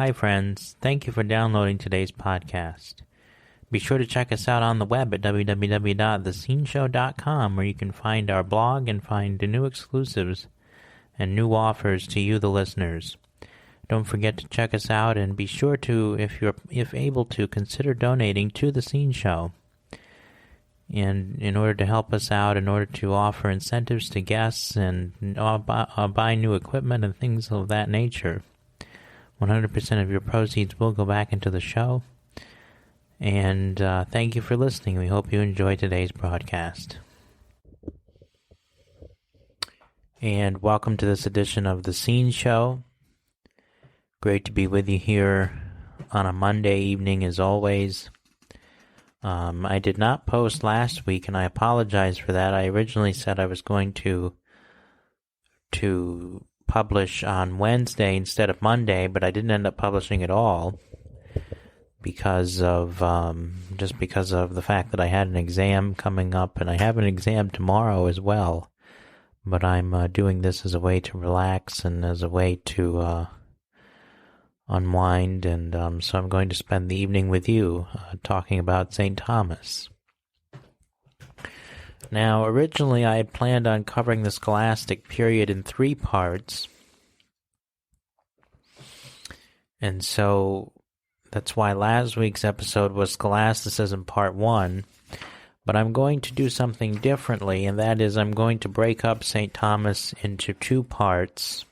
Hi friends, thank you for downloading today's podcast. Be sure to check us out on the web at www.thesceneshow.com, where you can find our blog and find the new exclusives and new offers to you, the listeners. Don't forget to check us out, and be sure to, if able to, consider donating to The Scene Show. And in order to help us out, in order to offer incentives to guests and buy new equipment and things of that nature, 100% of your proceeds will go back into the show. And thank you for listening. We hope you enjoy today's broadcast. And welcome to this edition of The Scene Show. Great to be with you here on a Monday evening as always. I did not post last week, and I apologize for that. I originally said I was going to publish on Wednesday instead of Monday, but I didn't end up publishing at all because of the fact that I had an exam coming up, and I have an exam tomorrow as well. But I'm doing this as a way to relax and as a way to unwind, and so I'm going to spend the evening with you talking about St. Thomas. Now, originally I had planned on covering the scholastic period in 3 parts, and so that's why last week's episode was Scholasticism Part 1, but I'm going to do something differently, and that is I'm going to break up St. Thomas into 2 parts.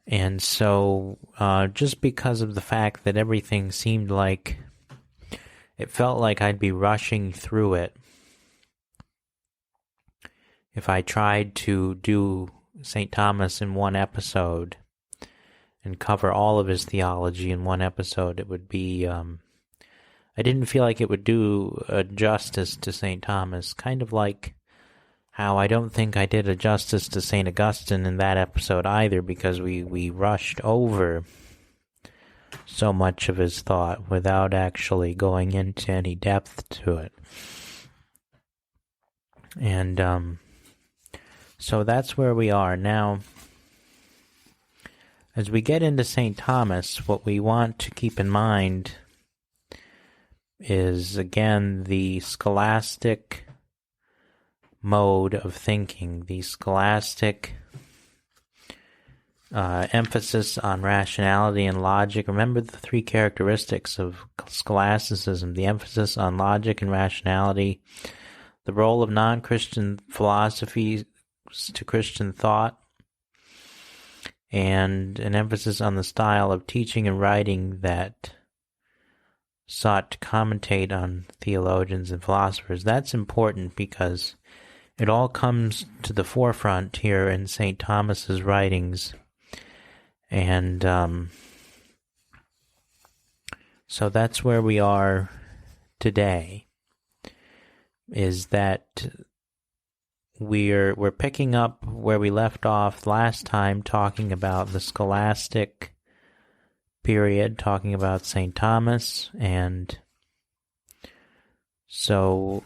And so, just because of the fact that everything seemed like, it felt like I'd be rushing through it if I tried to do St. Thomas in one episode and cover all of his theology in one episode. It would be, I didn't feel like it would do justice to St. Thomas, kind of like how I don't think I did a justice to St. Augustine in that episode either, because we rushed over so much of his thought without actually going into any depth to it. And so that's where we are. Now, as we get into St. Thomas, what we want to keep in mind is, again, the scholastic mode of thinking, the scholastic emphasis on rationality and logic. Remember the 3 characteristics of scholasticism: the emphasis on logic and rationality, the role of non-Christian philosophies to Christian thought, and an emphasis on the style of teaching and writing that sought to commentate on theologians and philosophers. That's important because it all comes to the forefront here in St. Thomas's writings. And so that's where we are today, is that we're picking up where we left off last time, talking about the scholastic period, talking about St. Thomas, and so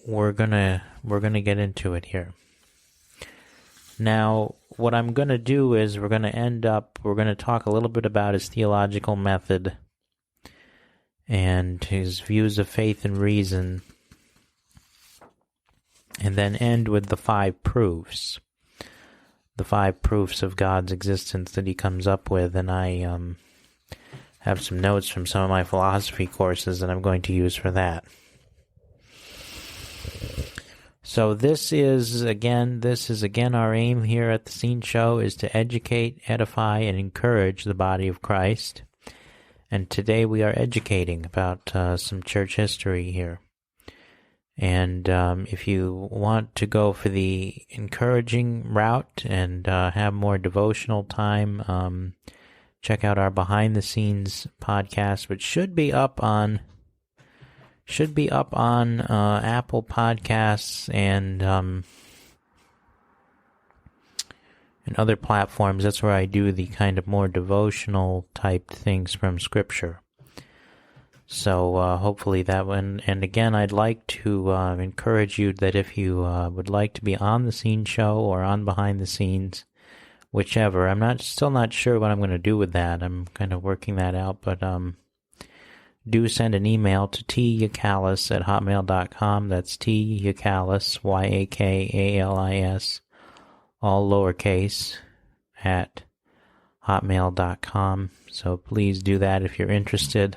we're gonna get into it here. Now, what I'm gonna do is we're gonna talk a little bit about his theological method and his views of faith and reason, and then end with the 5 proofs. The 5 proofs of God's existence that he comes up with, and I have some notes from some of my philosophy courses that I'm going to use for that. So this is again our aim here at the Scene Show, is to educate, edify, and encourage the body of Christ. And today we are educating about some church history here. And if you want to go for the encouraging route and have more devotional time, check out our Behind the Scenes podcast, which should be up on Apple Podcasts and other platforms. That's where I do the kind of more devotional type things from Scripture. So hopefully that one. And again, I'd like to encourage you that if you would like to be on the Scene Show or on Behind the Scenes, whichever. I'm still not sure what I'm going to do with that. I'm kind of working that out, but do send an email to tyakalis@hotmail.com. That's tyakalis, YAKALIS, all lowercase, at hotmail.com. So please do that if you're interested.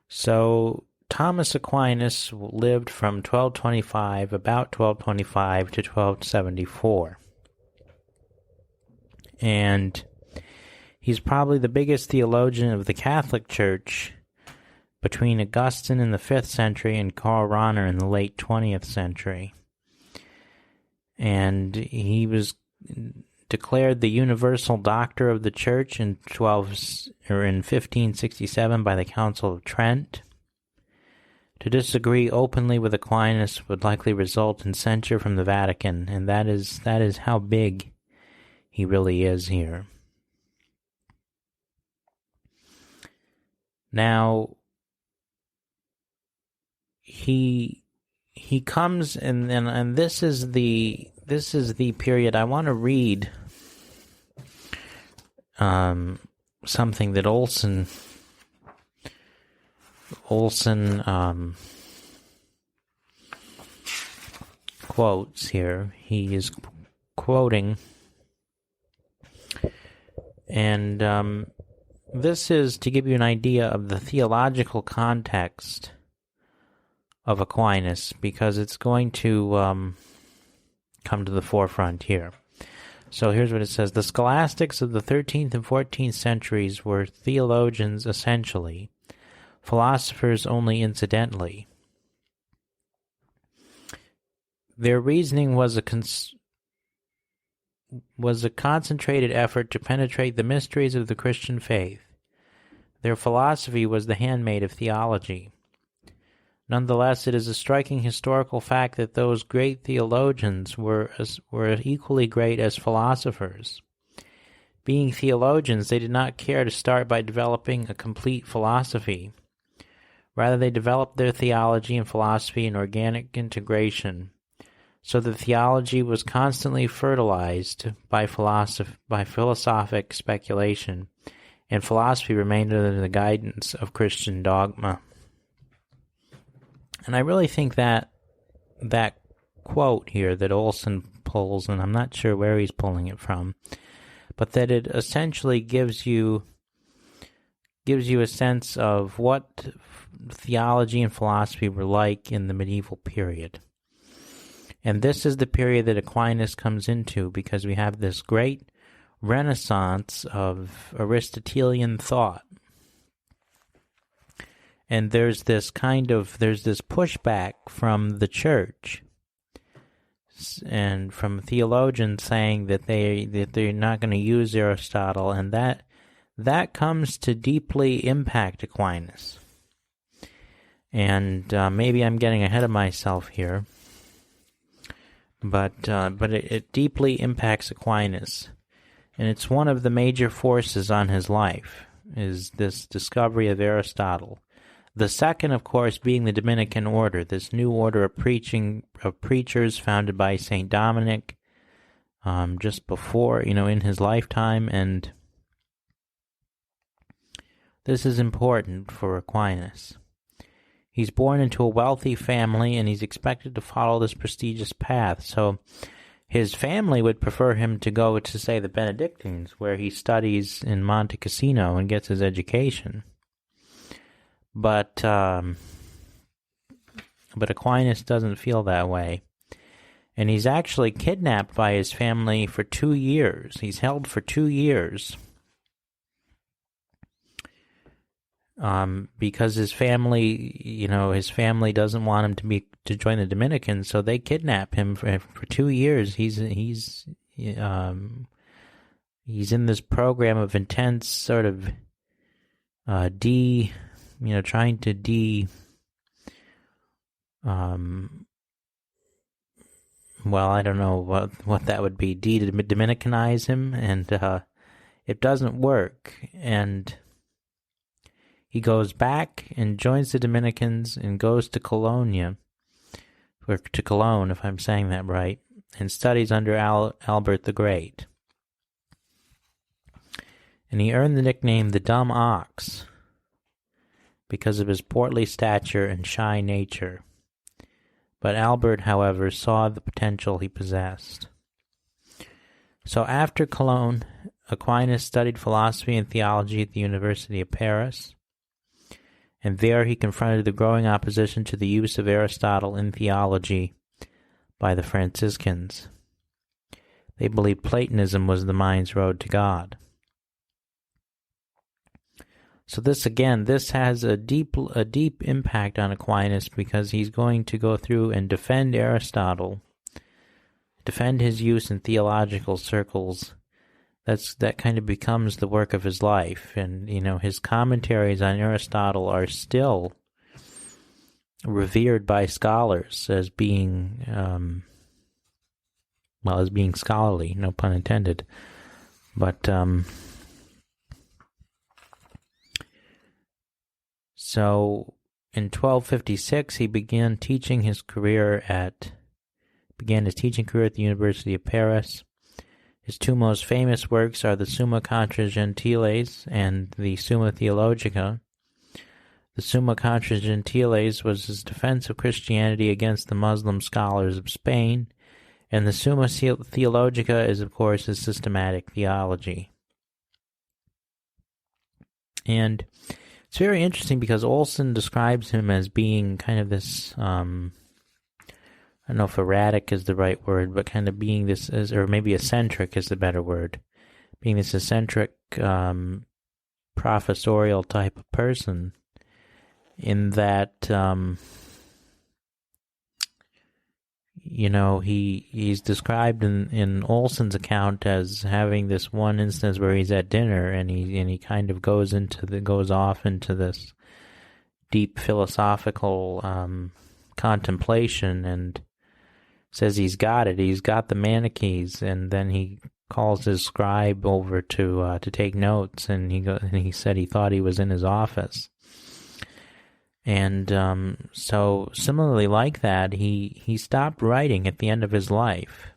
So Thomas Aquinas lived from about 1225 to 1274. And he's probably the biggest theologian of the Catholic Church between Augustine in the 5th century and Karl Rahner in the late 20th century. And he was declared the universal doctor of the Church in 1567 by the Council of Trent. To disagree openly with Aquinas would likely result in censure from the Vatican, and that is how big he really is here. Now, he comes, and this is the period. I want to read something that Olson quotes here. He is quoting, and this is to give you an idea of the theological context of Aquinas, because it's going to come to the forefront here. So here's what it says. The scholastics of the 13th and 14th centuries were theologians essentially, philosophers only incidentally. Their reasoning was a concentrated effort to penetrate the mysteries of the Christian faith. Their philosophy was the handmaid of theology. Nonetheless, it is a striking historical fact that those great theologians were equally great as philosophers. Being theologians, they did not care to start by developing a complete philosophy. Rather, they developed their theology and philosophy in organic integration, so that theology was constantly fertilized by philosophic speculation, and philosophy remained under the guidance of Christian dogma. And I really think that quote here that Olson pulls, and I'm not sure where he's pulling it from, but that it essentially gives you a sense of what theology and philosophy were like in the medieval period. And this is the period that Aquinas comes into, because we have this great renaissance of Aristotelian thought. And there's this pushback from the church and from theologians saying that they're not going to use Aristotle, and that comes to deeply impact Aquinas. And maybe I'm getting ahead of myself here, but it deeply impacts Aquinas, and it's one of the major forces on his life, is this discovery of Aristotle. The second, of course, being the Dominican order, this new order of preachers founded by St. Dominic just before, in his lifetime, and this is important for Aquinas. He's born into a wealthy family, and he's expected to follow this prestigious path, so his family would prefer him to go to, say, the Benedictines, where he studies in Monte Cassino and gets his education. But Aquinas doesn't feel that way. And he's actually kidnapped by his family for 2 years. He's held for 2 years. Because his family doesn't want him to join the Dominicans, so they kidnap him for 2 years. He's in this program of intense sort of trying to I don't know what that would be, Dominicanize him, and it doesn't work, and he goes back and joins the Dominicans and goes to Cologne or to Cologne, if I'm saying that right, and studies under Albert the Great. And he earned the nickname the Dumb Ox because of his portly stature and shy nature. But Albert, however, saw the potential he possessed. So after Cologne, Aquinas studied philosophy and theology at the University of Paris, and there he confronted the growing opposition to the use of Aristotle in theology by the Franciscans. They believed Platonism was the mind's road to God. So this has a deep impact on Aquinas, because he's going to go through and defend Aristotle, defend his use in theological circles. That kind of becomes the work of his life. And, his commentaries on Aristotle are still revered by scholars as being, as being scholarly, no pun intended. But, so in 1256, he began his teaching career at the University of Paris. His two most famous works are the Summa Contra Gentiles and the Summa Theologica. The Summa Contra Gentiles was his defense of Christianity against the Muslim scholars of Spain, and the Summa Theologica is, of course, his systematic theology. And it's very interesting because Olson describes him as being kind of this, I don't know if erratic is the right word, but kind of being this, or maybe eccentric is the better word, being this eccentric, professorial type of person, in that, he's described in Olson's account as having this one instance where he's at dinner and he kind of goes off into this deep philosophical contemplation and says he's got the Manichees, and then he calls his scribe over to take notes, and he said he thought he was in his office. And so similarly like that, he stopped writing at the end of his life.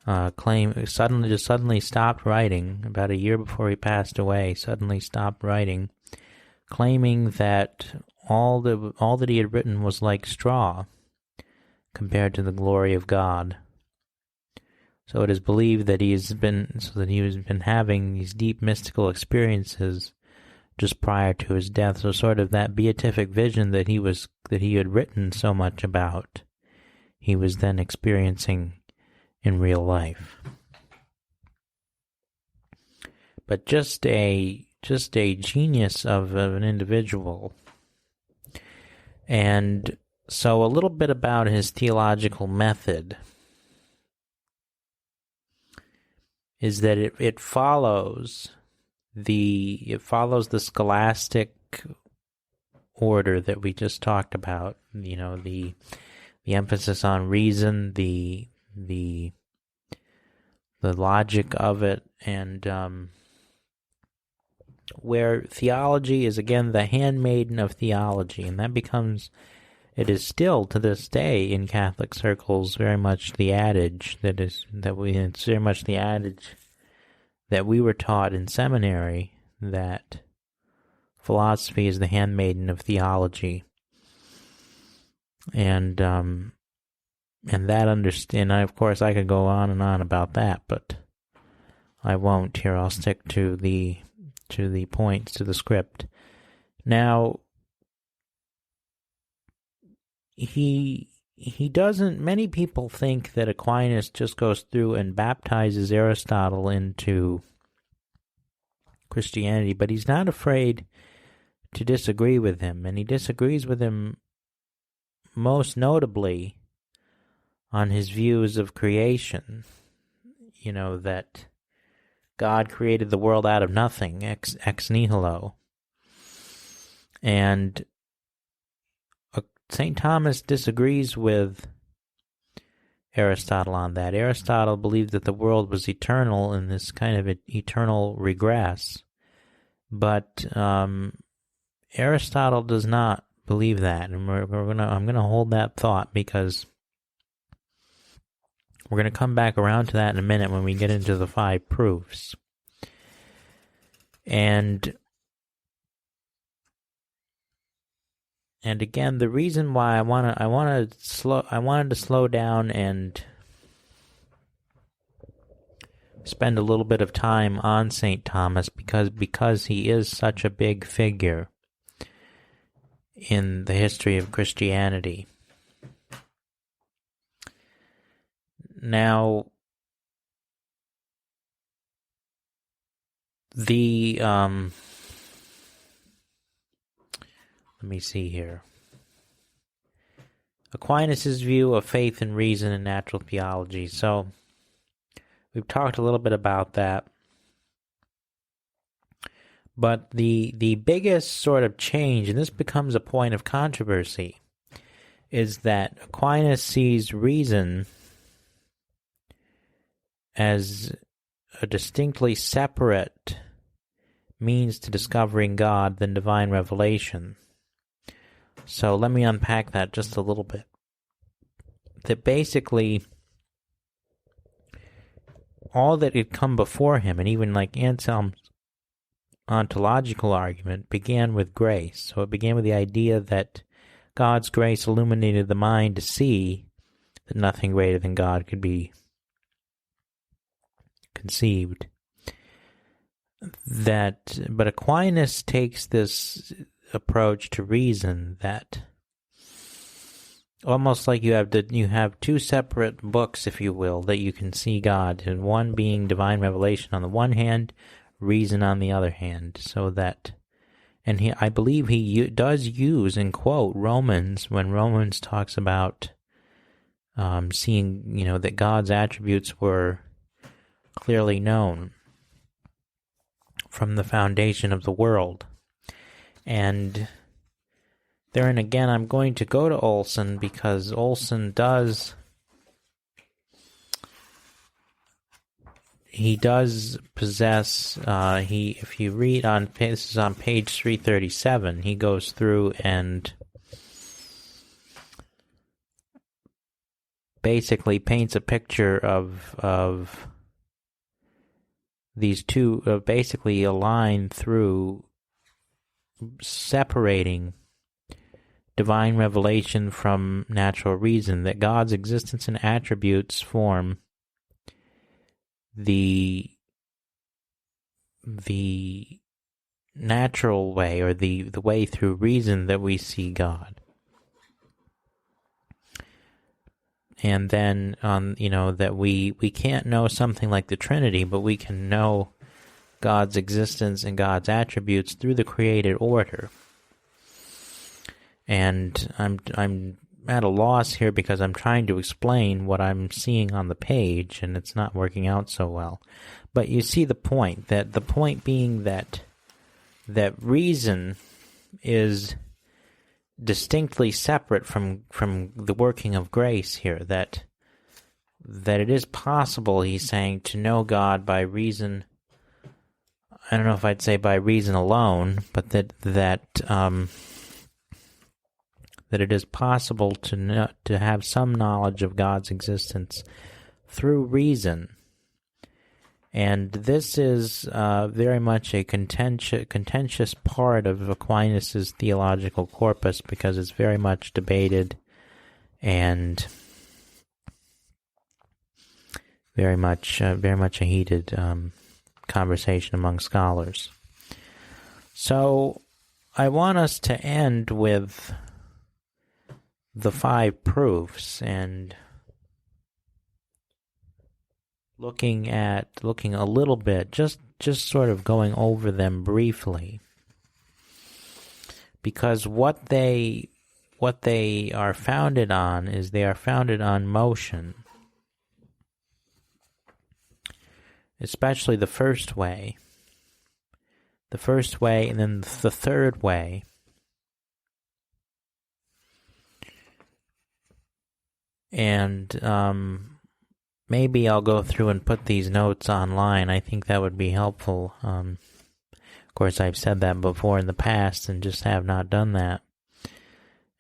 Suddenly stopped writing about a year before he passed away. Suddenly stopped writing, claiming that all that he had written was like straw compared to the glory of God. So it is believed that he has been having these deep mystical experiences just prior to his death. So sort of that beatific vision that he had written so much about, he was then experiencing in real life. But just a genius of an individual. And so a little bit about his theological method is that it follows the scholastic order that we just talked about. The emphasis on reason, the logic of it, and where theology is again the handmaiden of theology, and it is still to this day in Catholic circles very much the adage it's very much the adage that we were taught in seminary, that philosophy is the handmaiden of theology. And of course I could go on and on about that, but I won't here. I'll stick to the points, to the script. Now, many people think that Aquinas just goes through and baptizes Aristotle into Christianity, but he's not afraid to disagree with him, and he disagrees with him most notably on his views of creation. That God created the world out of nothing, ex nihilo. And St. Thomas disagrees with Aristotle on that. Aristotle believed that the world was eternal in this kind of eternal regress. But Aristotle does not believe that, and I'm gonna hold that thought, because we're gonna come back around to that in a minute when we get into the 5 proofs. And again, the reason why I wanted to slow down and spend a little bit of time on St. Thomas, because he is such a big figure in the history of Christianity. Now, let me see here. Aquinas' view of faith and reason in natural theology. So, we've talked a little bit about that. But the biggest sort of change, and this becomes a point of controversy, is that Aquinas sees reason as a distinctly separate means to discovering God than divine revelation. So let me unpack that just a little bit. That basically, all that had come before him, and even like Anselm's ontological argument, began with grace. So it began with the idea that God's grace illuminated the mind to see that nothing greater than God could be conceived. But Aquinas takes this approach to reason that almost like you have 2 separate books, if you will, that you can see God, and one being divine revelation on the one hand, reason on the other hand. So that, and I believe he does use and quote Romans when Romans talks about seeing, that God's attributes were clearly known from the foundation of the world. And therein again, I'm going to go to Olson, because Olson does possess, if you read this is on page 337, he goes through and basically paints a picture of these two, basically a line through separating divine revelation from natural reason, that God's existence and attributes form the natural way, or the way through reason that we see God. And then, that we can't know something like the Trinity, but we can know God's existence and God's attributes through the created order. And I'm at a loss here, because I'm trying to explain what I'm seeing on the page, and it's not working out so well. But you see the point, that the point being that reason is distinctly separate from the working of grace here, that it is possible, he's saying, to know God by reason. I don't know if I'd say by reason alone, but that it is possible to have some knowledge of God's existence through reason. And this is very much a contentious part of Aquinas' theological corpus, because it's very much debated and very much a heated conversation among scholars. So I want us to end with the 5 proofs, and looking a little bit, just sort of going over them briefly, because what they are founded on is they are founded on motion, especially the first way, and then the third way. And maybe I'll go through and put these notes online. I think that would be helpful. Of course, I've said that before in the past and just have not done that.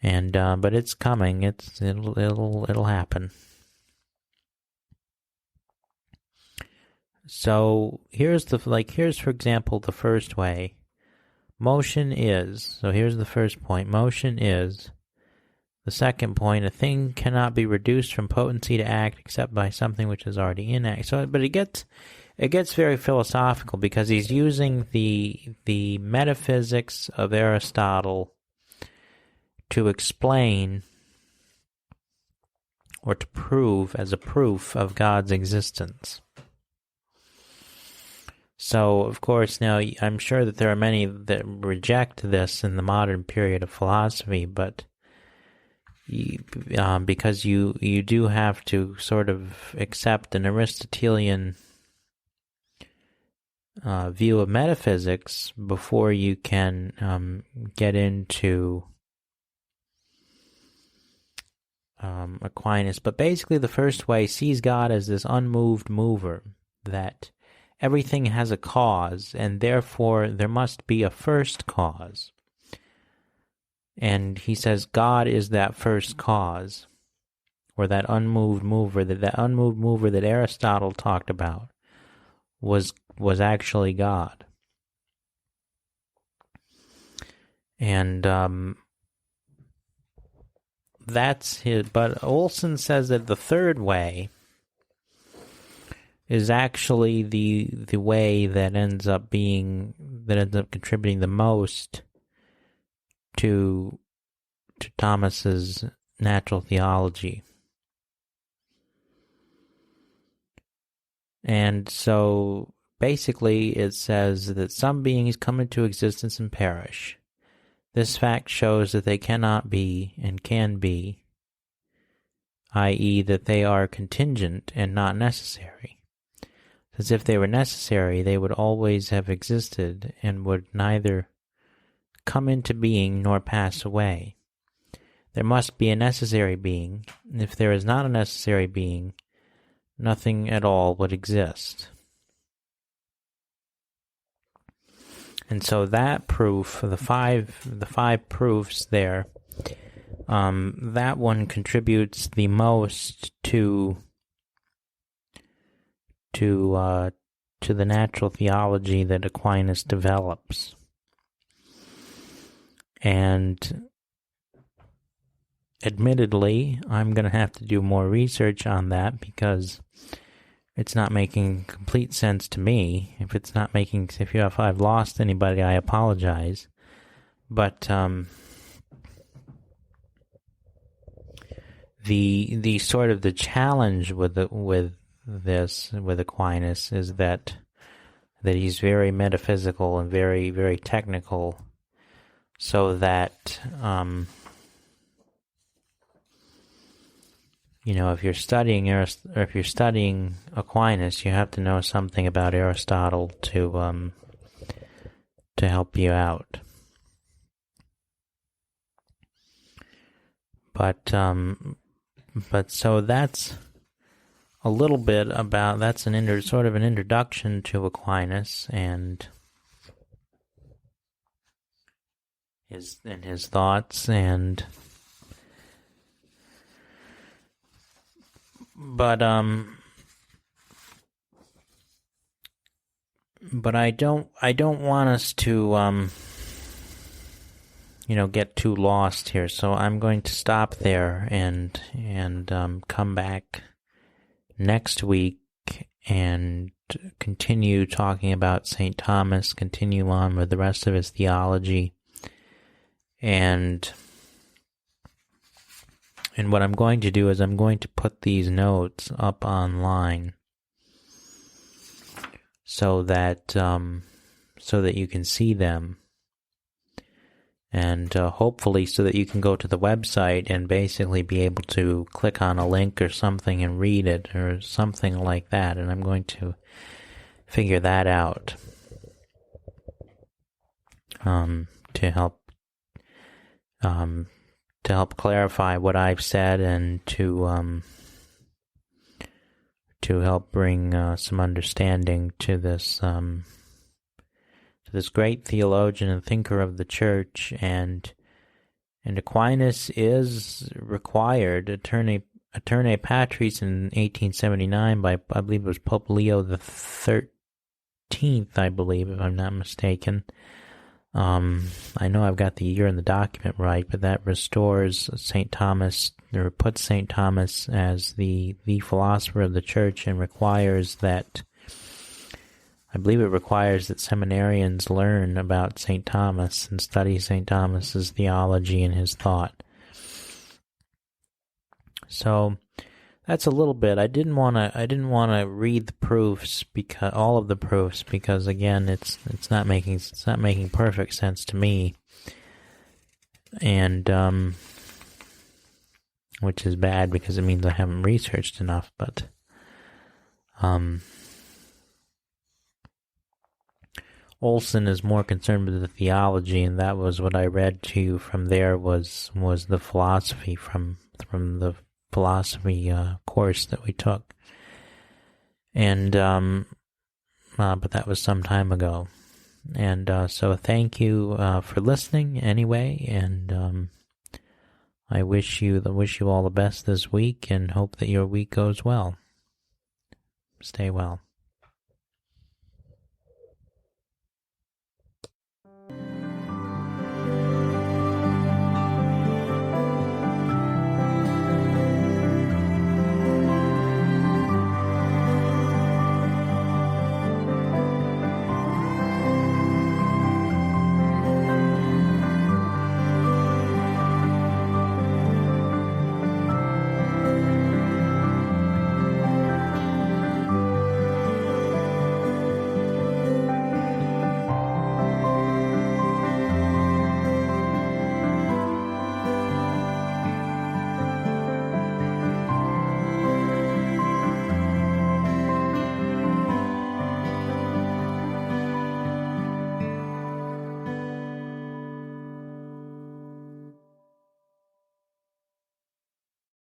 And but it's coming. It'll happen. So here's for example the first way. Motion is, so here's the first point. Motion is. The second point, a thing cannot be reduced from potency to act except by something which is already in act. So, but it gets very philosophical because he's using the metaphysics of Aristotle to explain or to prove as a proof of God's existence. So, of course, now I'm sure that there are many that reject this in the modern period of philosophy, but because you do have to sort of accept an Aristotelian view of metaphysics before you can get into Aquinas. But basically the first way sees God as this unmoved mover, that everything has a cause, and therefore there must be a first cause. And he says God is that first cause, or that unmoved mover. That unmoved mover that Aristotle talked about was actually God. And that's his. But Olson says that the third way is actually the way that ends up contributing the most to Thomas's natural theology. And so basically it says that some beings come into existence and perish. This fact shows that they cannot be and can be, i.e. that they are contingent and not necessary. As if they were necessary, they would always have existed and would neither come into being nor pass away. There must be a necessary being, and if there is not a necessary being, nothing at all would exist. And so that proof, the five proofs there, that one contributes the most to the natural theology that Aquinas develops. And admittedly, I'm going to have to do more research on that because it's not making complete sense to me. If I've lost anybody, I apologize. But the sort of the challenge with Aquinas is that he's very metaphysical and very, very technical. So that, if you're studying Aquinas, you have to know something about Aristotle to help you out. But so that's a little bit about, that's sort of an introduction to Aquinas and his thoughts, but I don't want us to get too lost here, so I'm going to stop there and come back next week and continue talking about St. Thomas, continue on with the rest of his theology. And what I'm going to do is I'm going to put these notes up online so that you can see them, and hopefully so that you can go to the website and basically be able to click on a link or something and read it or something like that. And I'm going to figure that out to help clarify what I've said and to help bring some understanding to this great theologian and thinker of the church, and And Aquinas is required, Aeternae Patris in 1879 by, I believe it was Pope Leo the 13th, I believe, if I'm not mistaken. I know I've got the year in the document right, but that restores St. Thomas, or puts St. Thomas as the philosopher of the church, and requires that, I believe it requires that seminarians learn about St. Thomas and study St. Thomas's theology and his thought. So that's a little bit. I didn't want to read the proofs, because all of the proofs, because again, it's not making perfect sense to me, and which is bad because it means I haven't researched enough. But Olson is more concerned with the theology, and that was what I read to you from there was the philosophy from the philosophy course that we took, and but that was some time ago, and so thank you for listening anyway, and I wish you all the best this week, and hope that your week goes well. Stay well.